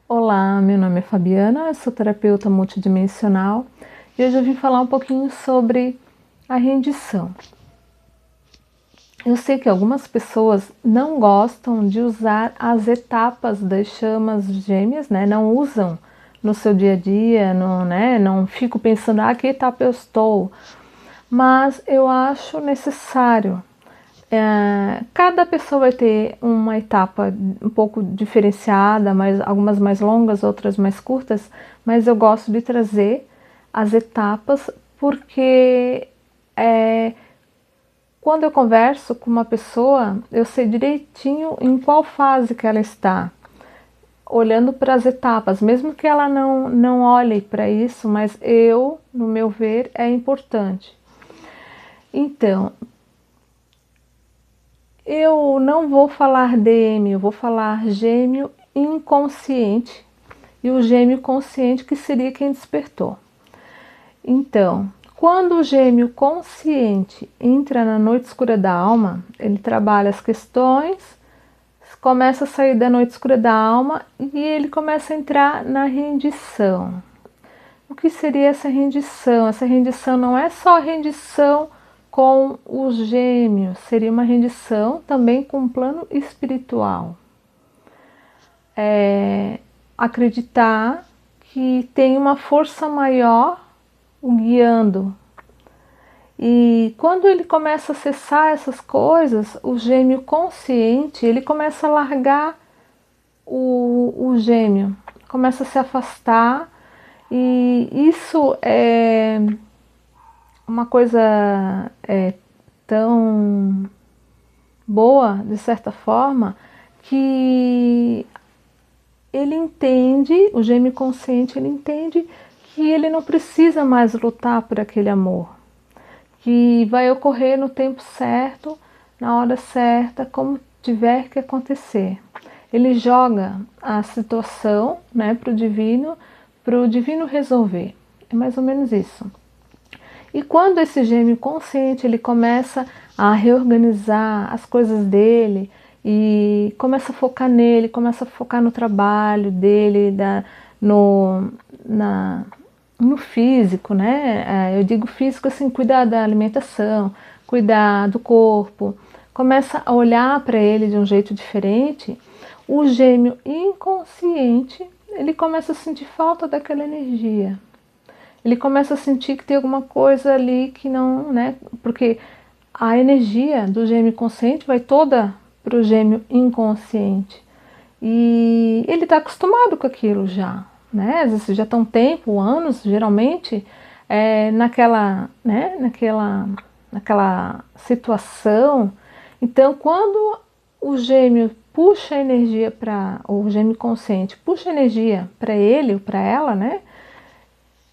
Olá, meu nome é Fabiana, eu sou terapeuta multidimensional e hoje eu vim falar um pouquinho sobre a rendição. Eu sei que algumas pessoas não gostam de usar as etapas das chamas gêmeas, né? Não usam no seu dia a dia, não fico pensando, que etapa eu estou, mas eu acho necessário. Cada pessoa vai ter uma etapa um pouco diferenciada, algumas mais longas, outras mais curtas, mas eu gosto de trazer as etapas porque quando eu converso com uma pessoa, eu sei direitinho em qual fase que ela está, olhando para as etapas, mesmo que ela não olhe para isso, mas no meu ver, é importante. Então, eu não vou falar DM, eu vou falar gêmeo inconsciente e o gêmeo consciente, que seria quem despertou. Então, quando o gêmeo consciente entra na noite escura da alma, ele trabalha as questões, começa a sair da noite escura da alma e ele começa a entrar na rendição. O que seria essa rendição? Essa rendição não é só a rendição com os gêmeos, seria uma rendição também com um plano espiritual. Acreditar que tem uma força maior o guiando. E quando ele começa a acessar essas coisas, o gêmeo consciente, ele começa a largar o gêmeo, começa a se afastar, e isso é uma coisa tão boa, de certa forma, que ele entende, o gêmeo consciente, ele entende que ele não precisa mais lutar por aquele amor, que vai ocorrer no tempo certo, na hora certa, como tiver que acontecer. Ele joga a situação, né, para o divino resolver. É mais ou menos isso. E quando esse gêmeo consciente ele começa a reorganizar as coisas dele e começa a focar nele, começa a focar no trabalho dele, no, no físico, né? Eu digo físico assim, cuidar da alimentação, cuidar do corpo, começa a olhar para ele de um jeito diferente, o gêmeo inconsciente ele começa a sentir falta daquela energia. Ele começa a sentir que tem alguma coisa ali que não, né? Porque a energia do gêmeo consciente vai toda para o gêmeo inconsciente. E ele está acostumado com aquilo já, né? Às vezes já estão tempo, anos, geralmente, naquela situação. Então, quando o gêmeo puxa a energia para o gêmeo consciente, puxa a energia para ele ou para ela, né?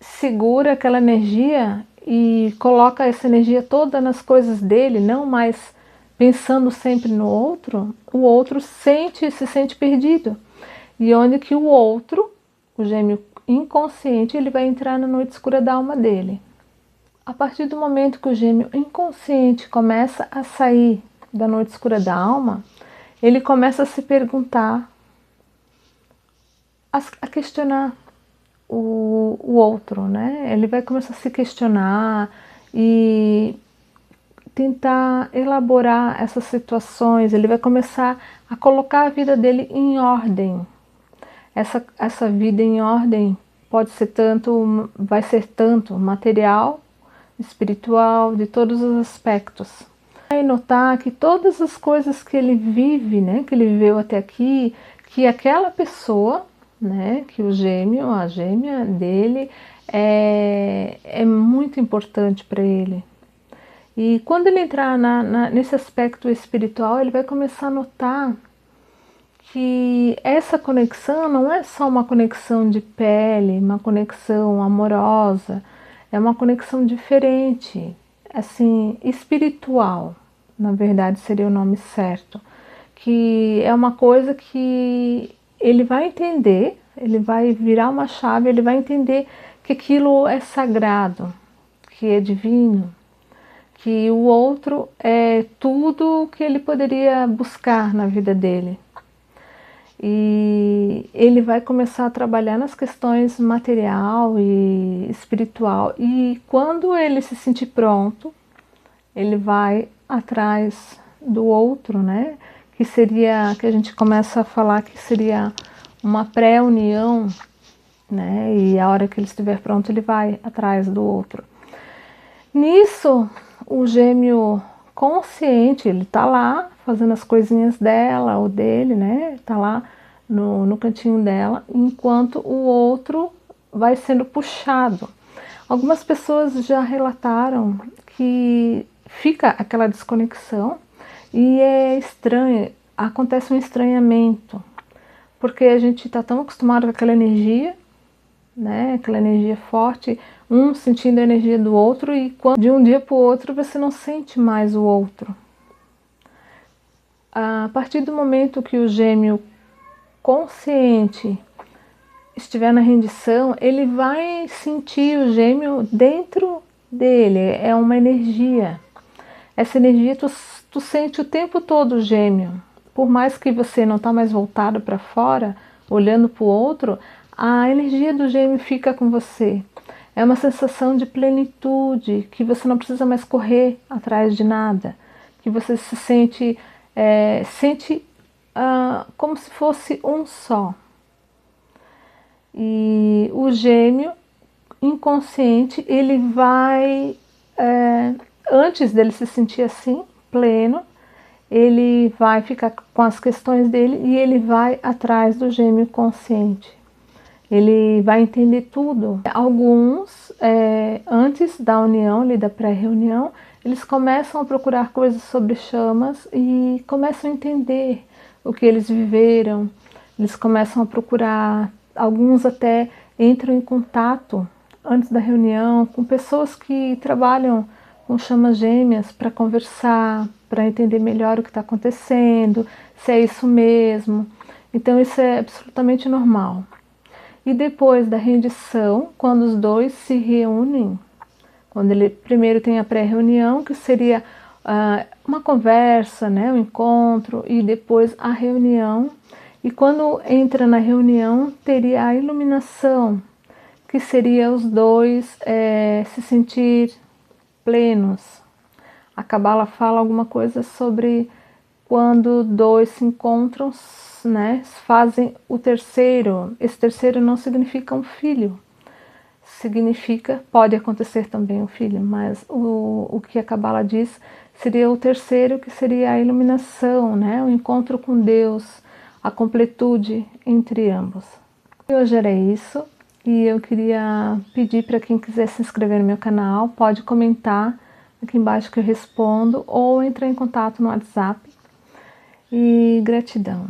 Segura aquela energia e coloca essa energia toda nas coisas dele, não mais pensando sempre no outro, o outro se sente perdido. E onde que o outro, o gêmeo inconsciente, ele vai entrar na noite escura da alma dele. A partir do momento que o gêmeo inconsciente começa a sair da noite escura da alma, ele começa a se perguntar, a questionar o outro, né? Ele vai começar a se questionar e tentar elaborar essas situações, ele vai começar a colocar a vida dele em ordem. Essa vida em ordem pode ser vai ser tanto material, espiritual, de todos os aspectos. Vai notar que todas as coisas que ele vive, né, que ele viveu até aqui, que aquela pessoa, né, que o gêmeo, a gêmea dele, é muito importante para ele. E quando ele entrar nesse aspecto espiritual, ele vai começar a notar que essa conexão não é só uma conexão de pele, uma conexão amorosa, é uma conexão diferente, assim, espiritual, na verdade seria o nome certo, que é uma coisa que ele vai entender, ele vai virar uma chave, ele vai entender que aquilo é sagrado, que é divino, que o outro é tudo que ele poderia buscar na vida dele. e ele vai começar a trabalhar nas questões material e espiritual, e quando ele se sentir pronto, ele vai atrás do outro, né? Que seria, que a gente começa a falar que seria uma pré-união, né? E a hora que ele estiver pronto, ele vai atrás do outro. Nisso, o gêmeo consciente, ele tá lá fazendo as coisinhas dela ou dele, né? Tá lá no cantinho dela, enquanto o outro vai sendo puxado. Algumas pessoas já relataram que fica aquela desconexão e é estranho, acontece um estranhamento, porque a gente está tão acostumado com aquela energia, né? Aquela energia forte, um sentindo a energia do outro, e quando de um dia para o outro você não sente mais o outro. A partir do momento que o gêmeo consciente estiver na rendição, ele vai sentir o gêmeo dentro dele, é uma energia. Essa energia tu sente o tempo todo o gêmeo. Por mais que você não está mais voltado para fora, olhando para o outro, a energia do gêmeo fica com você. É uma sensação de plenitude, que você não precisa mais correr atrás de nada, que você se sente, como se fosse um só. E o gêmeo inconsciente, ele vai, antes dele se sentir assim, pleno, ele vai ficar com as questões dele e ele vai atrás do gêmeo consciente. Ele vai entender tudo. Alguns, antes da união, ali da pré-reunião, eles começam a procurar coisas sobre chamas e começam a entender o que eles viveram. Eles começam a procurar, alguns até entram em contato antes da reunião com pessoas que trabalham com chamas gêmeas para conversar, para entender melhor o que está acontecendo, se é isso mesmo. Então isso é absolutamente normal. E depois da rendição, quando os dois se reúnem, quando ele primeiro tem a pré-reunião, que seria uma conversa, né, um encontro, e depois a reunião. E quando entra na reunião, teria a iluminação, que seria os dois se sentir plenos. A Cabala fala alguma coisa sobre quando dois se encontram, né, fazem o terceiro. Esse terceiro não significa um filho, significa, pode acontecer também um filho, mas o que a Cabala diz seria o terceiro, que seria a iluminação, né, o encontro com Deus, a completude entre ambos. E hoje era isso, e eu queria pedir para quem quiser se inscrever no meu canal, pode comentar aqui embaixo que eu respondo, ou entrar em contato no WhatsApp. E gratidão.